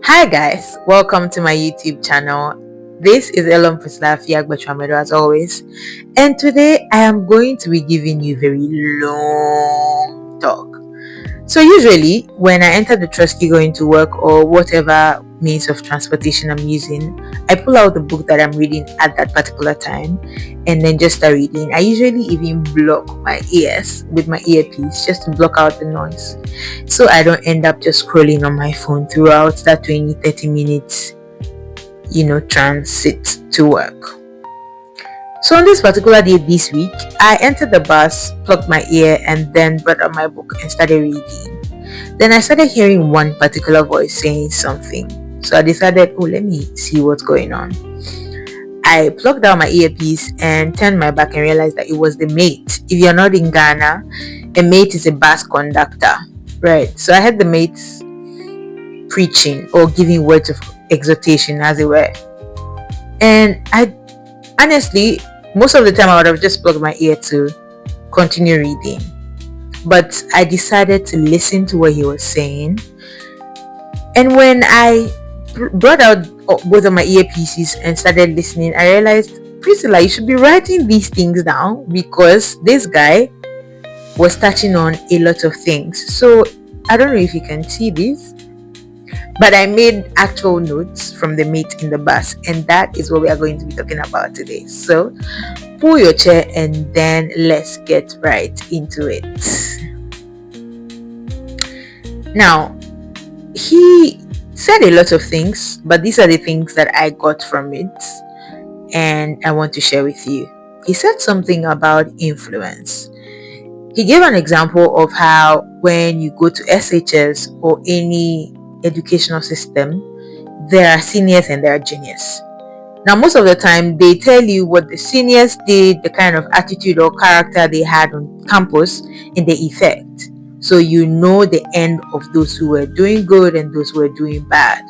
Hi guys, welcome to my YouTube channel. This is Elon Prislafia Gbetramedo as always, and today I am going to be giving you a very long talk. So usually when I enter the Trusky going to work or whatever means of transportation I'm using, I pull out the book that I'm reading at that particular time and then just start reading. I usually even block my ears with my earpiece just to block out the noise, so I don't end up just scrolling on my phone throughout that 20-30 minutes transit to work. So on this particular day this week, I entered the bus, plugged my ear, and then brought up my book and started reading. Then I started hearing one particular voice saying something. So I decided, let me see what's going on. I plugged out my earpiece and turned my back and realized that it was the mate. If you're not in Ghana, a mate is a bus conductor, right? So I heard the mates preaching or giving words of exhortation, as it were. And I honestly, most of the time I would have just plugged my ear to continue reading, but I decided to listen to what he was saying. And when I brought out both of my earpieces and started listening, I realized, Priscilla, you should be writing these things down, because this guy was touching on a lot of things. So I don't know if you can see this, but I made actual notes from the mate in the bus, and that is what we are going to be talking about today. So pull your chair and then let's get right into it. Now, he said a lot of things, but these are the things that I got from it and I want to share with you. He said something about influence. He gave an example of how when you go to SHS or any educational system, there are seniors and there are juniors. Now, most of the time, they tell you what the seniors did, the kind of attitude or character they had on campus, and the effect. So you know the end of those who were doing good and those who were doing bad.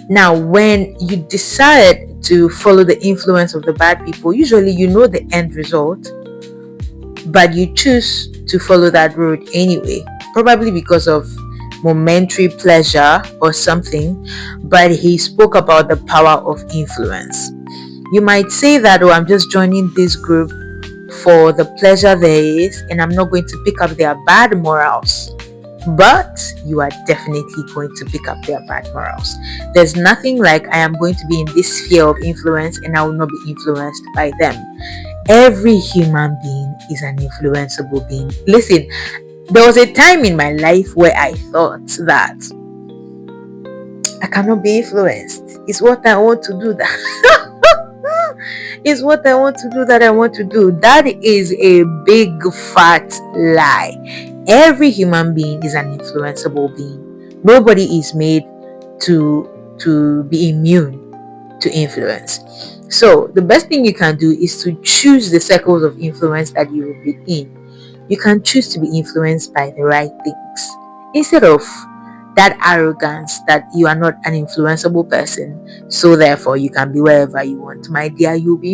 Now, when you decide to follow the influence of the bad people, usually you know the end result, but you choose to follow that road anyway, probably because of momentary pleasure or something. But he spoke about the power of influence. You might say that, I'm just joining this group for the pleasure there is, and I'm not going to pick up their bad morals. But you are definitely going to pick up their bad morals. There's nothing like, I am going to be in this sphere of influence and I will not be influenced by them. Every human being is an influenceable being. Listen, there was a time in my life where I thought that I cannot be influenced. It's what I want to do that. It's what I want to do that I want to do. That is a big fat lie. Every human being is an influenceable being. Nobody is made to be immune to influence. So the best thing you can do is to choose the circles of influence that you will be in. You can choose to be influenced by the right things instead of that arrogance that you are not an influenceable person, so therefore you can be wherever you want. My dear, you will be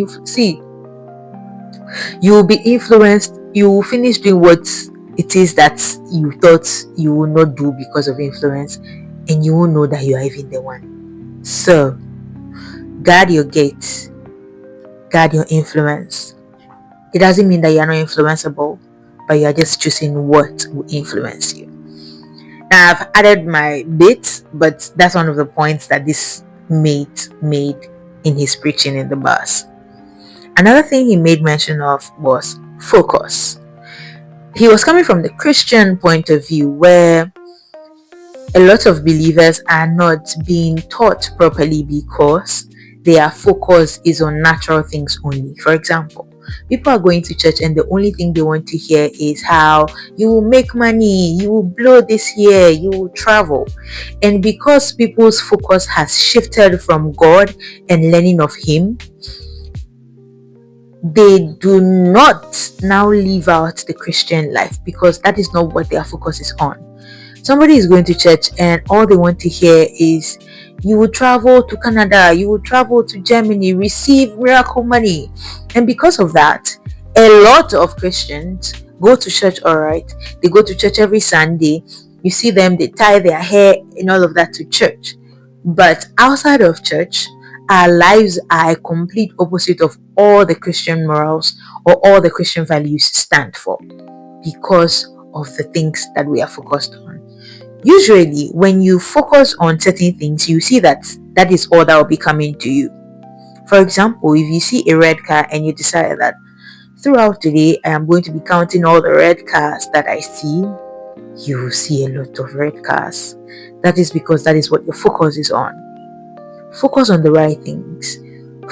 influenced. You will finish doing what it is that you thought you will not do because of influence, and you will know that you are even the one. So guard your gates, guard your influence. It doesn't mean that you are not influenceable, but you are just choosing what will influence you. Now, I've added my bit, but that's one of the points that this mate made in his preaching in the bus. Another thing he made mention of was focus. He was coming from the Christian point of view, where a lot of believers are not being taught properly because their focus is on natural things only. For example, people are going to church and the only thing they want to hear is how you will make money, you will blow this year, you will travel. And because people's focus has shifted from God and learning of Him, they do not now live out the Christian life, because that is not what their focus is on. Somebody is going to church and all they want to hear is, you will travel to Canada, you will travel to Germany, receive miracle money. And because of that, a lot of Christians go to church, all right, they go to church every Sunday, You see them, they tie their hair and all of that to church. But outside of church, our lives are a complete opposite of all the Christian morals or all the Christian values stand for, because of the things that we are focused on. Usually, when you focus on certain things, you see that that is all that will be coming to you. For example, if you see a red car and you decide that throughout the day I am going to be counting all the red cars that I see, you will see a lot of red cars. That is because that is what your focus is on. Focus on the right things.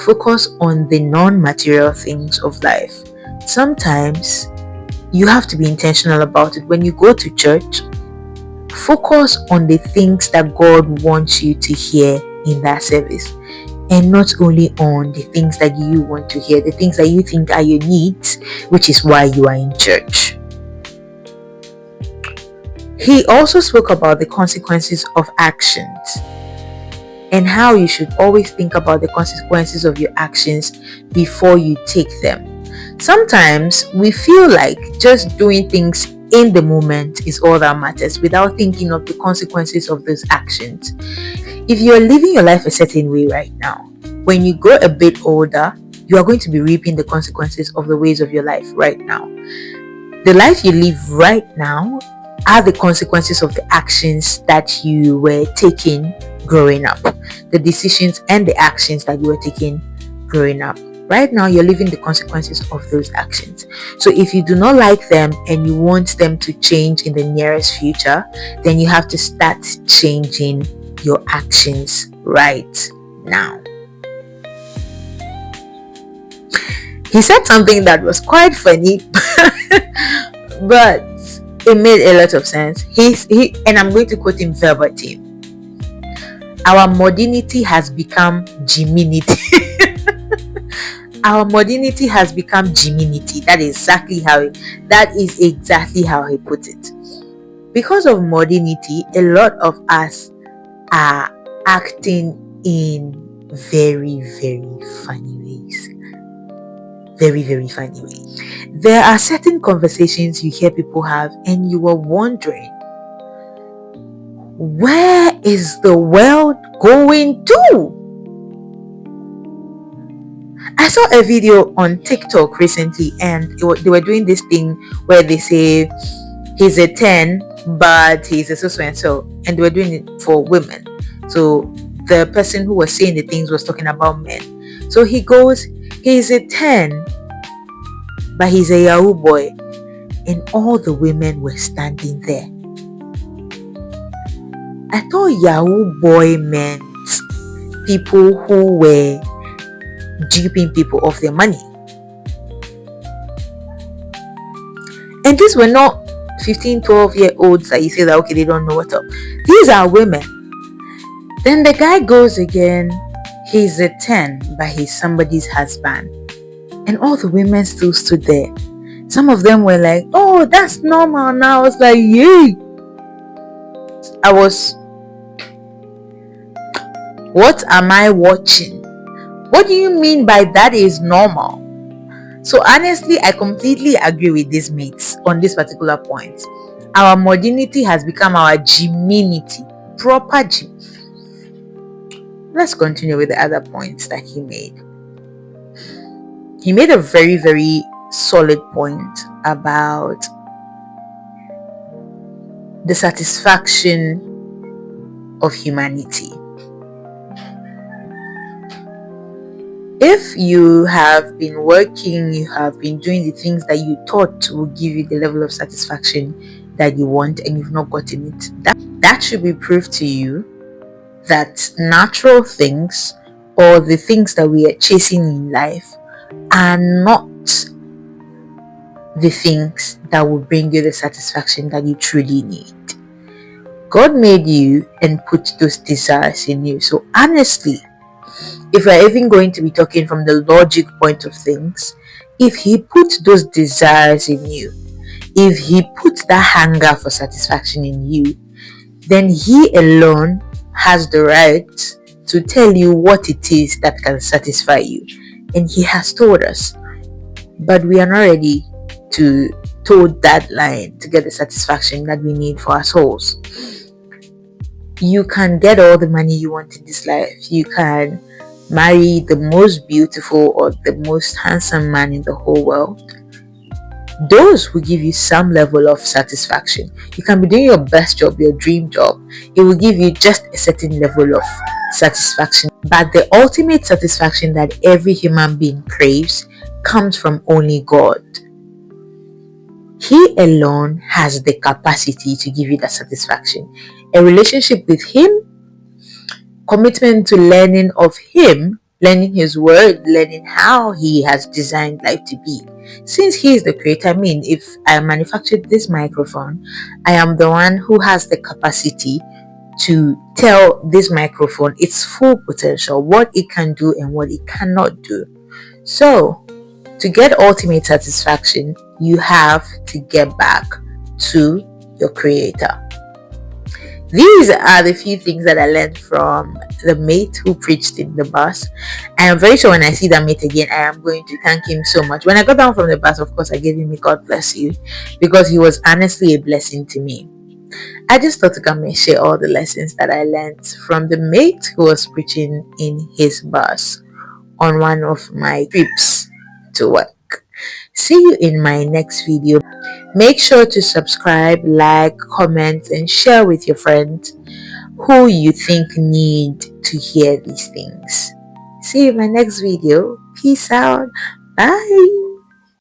Focus on the non-material things of life. Sometimes you have to be intentional about it. When you go to church, focus on the things that God wants you to hear in that service, and not only on the things that you want to hear, the things that you think are your needs, which is why you are in church. He also spoke about the consequences of actions and how you should always think about the consequences of your actions before you take them. Sometimes we feel like just doing things in the moment is all that matters without thinking of the consequences of those actions. If you're living your life a certain way right now, when you grow a bit older, you are going to be reaping the consequences of the ways of your life right now. The life you live right now are the consequences of the actions that you were taking growing up, the decisions and the actions that you were taking growing up. Right now, you're living the consequences of those actions. So if you do not like them and you want them to change in the nearest future, then you have to start changing your actions right now. He said something that was quite funny, but it made a lot of sense. And I'm going to quote him verbatim. Our modernity has become Jiminity. Our modernity has become Jiminity. That is exactly how he put it. Because of modernity, a lot of us are acting in very, very funny ways. Very, very funny ways. There are certain conversations you hear people have and you are wondering, where is the world going to? I saw a video on TikTok recently and they were doing this thing where they say he's a 10 but he's a so and so, and they were doing it for women. So the person who was saying the things was talking about men. So he goes, he's a 10 but he's a Yahoo boy, and all the women were standing there. I thought Yahoo boy meant people who were duping people of their money. And these were not 15, 12-year-olds that you say that, okay, they don't know what's up. These are women. Then the guy goes again, he's a 10, but he's somebody's husband. And all the women still stood there. Some of them were like, oh, that's normal now. I was like, yay. What am I watching? What do you mean by that is normal? So honestly, I completely agree with these mates on this particular point. Our modernity has become our Jiminity. Proper Jim. Let's continue with the other points that he made. He made a very, very solid point about the satisfaction of humanity. If you have been working, you have been doing the things that you thought will give you the level of satisfaction that you want and you've not gotten it, that should be proof to you that natural things or the things that we are chasing in life are not the things that will bring you the satisfaction that you truly need. God made you and put those desires in you. So honestly, if we're even going to be talking from the logic point of things, if he put those desires in you, if he put that hunger for satisfaction in you, then he alone has the right to tell you what it is that can satisfy you. And he has told us, but we are not ready to towed that line to get the satisfaction that we need for our souls. You can get all the money you want in this life. You can marry the most beautiful or the most handsome man in the whole world. Those will give you some level of satisfaction. You can be doing your best job, your dream job. It will give you just a certain level of satisfaction. But the ultimate satisfaction that every human being craves comes from only God. He alone has the capacity to give you that satisfaction. A relationship with Him, commitment to learning of Him, learning His word, learning how He has designed life to be. Since He is the creator, I mean, if I manufactured this microphone, I am the one who has the capacity to tell this microphone its full potential, what it can do and what it cannot do. So, to get ultimate satisfaction, you have to get back to your creator. These are the few things that I learned from the mate who preached in the bus. I am very sure when I see that mate again, I am going to thank him so much. When I got down from the bus, of course, I gave him a God bless you, because he was honestly a blessing to me. I just thought to come and share all the lessons that I learned from the mate who was preaching in his bus on one of my trips to work. See you in my next video. Make sure to subscribe, like, comment, and share with your friends who you think need to hear these things. See you in my next video. Peace out. Bye.